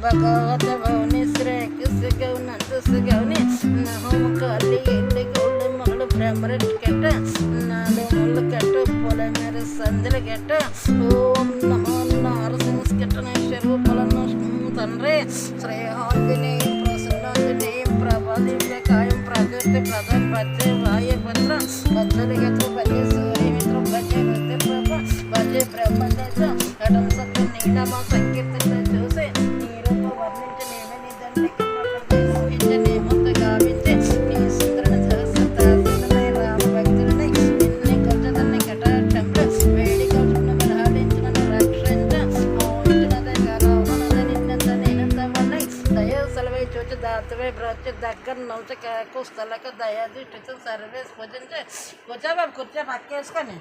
భగవత భవని శ్రేకౌని నహోమ కాలి ఎండి గౌళ్ళు మొదలు బ్రహ్మరెడ్డి కెట్ట నాడు ముళ్ళు కెట్ట పొల మీద సందుల కెట్ట ఓం నమో నారసింహస్కెట్టనేశ్వరు పొలను తండ్రి శ్రేహాంజనే ప్రసన్నాంజనే ప్రభాదివ్యకాయం ప్రకృతి ప్రధాన పచ్చే వాయుపత్ర బద్దలిగత భజే సూర్యమిత్ర భజే వృత్తిప్రభ భజే బ్రహ్మదశ కటం సత్య నీలమ సంకీర్తన చూసి నీరూప వర్ణించనేమి నీ దండకి ఊహించనేమో గావించి నీ సుందరణ సహస్రతాసులనై రామ భక్తులనై నిన్నే కొంచెదన్ని కటాక్షంలో వేడిక మలహాడించినను రక్షించ మోహించినదే కరావనద నిన్నంత నేనంత వన్నై దయ సెలవై చూచి దాతవే బ్రొచ్చి దగ్గర నౌచ కాకు స్థలక దయాదిష్టితో సర్వేస్ పూజించే కూర్చో బాబు కూర్చో పక్కేసుకొని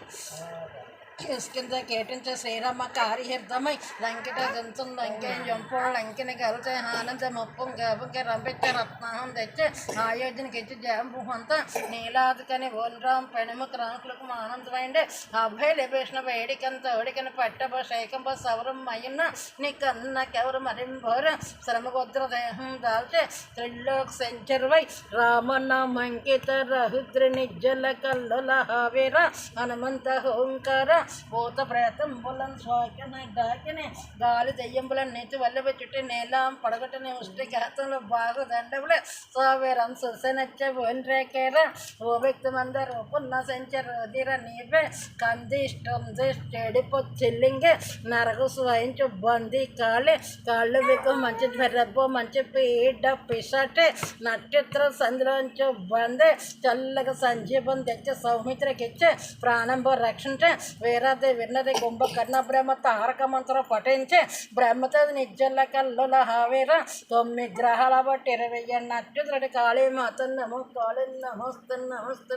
కిష్కింద కేటించే శ్రీరామ కార్యహిర్దమై లంకిట జంతుం లంకె జంపుడు లంకిని గెలిచే ఆనంద మొప్పం గబుకి రంపించే రత్నాహం తెచ్చి ఆయోజనకి ఇచ్చి జంపుహంత నీలాదికని ఓన్రాం పెణుముఖ రాకులకు ఆనందమైండే అభయ లభేషణ వేడికంత ఓడికని పట్టబ శైకంబ సవరం మయున్న నీ కన్నకెవరు మరింబోర శ్రమగోద్ర దేహం దాల్చే త్రిలోక్ సెంచర్వై రామన్న మంకిత రహుద్రి నిజ్జల కల్లుల హావేర హనుమంత హోంకార భూత ప్రేతం బులం స్వాకిని డాకిని గాలి దెయ్యంబులను నీతి వల్లభ చుట్టి నీలం పడగొట్టని ఉష్టి ఘాతంలో బాగు దండబుల సావేరం సుసనచ్చ ఓన్రేకేర ఓ వ్యక్తి మందరు పున్న సంచర రుధిర నీపే కందిష్టం చెడిపో చెల్లింగే నరకు స్వయించు బంది కాళ్ళు బిక్కు మంచి ధ్వరబ్బో మంచి పీడ పిసటే నక్షత్ర సంధిలోంచు బందే చల్లగా సంజీవం తెచ్చే సౌమిత్రకిచ్చే ప్రాణంబో రక్షించే వేరది విన్నది కుంభ కర్ణ బ్రహ్మ తారక మంత్రం పఠించి బ్రహ్మతో నిజ్జల కల్లుల హావేర 9 గ్రహాల బట్టి 20 నక్షత్రుడి కాళీ మాత నమో కాళీ నమస్తే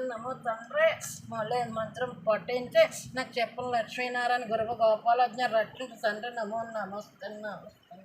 నమో తండ్రి మళ్ళీ మంత్రం పఠించి నాకు చెప్పిన లక్ష్మీనారాయణ గురువు గోపాలజ్ఞ రక్షించి తండ్రి నమస్తే నమస్తే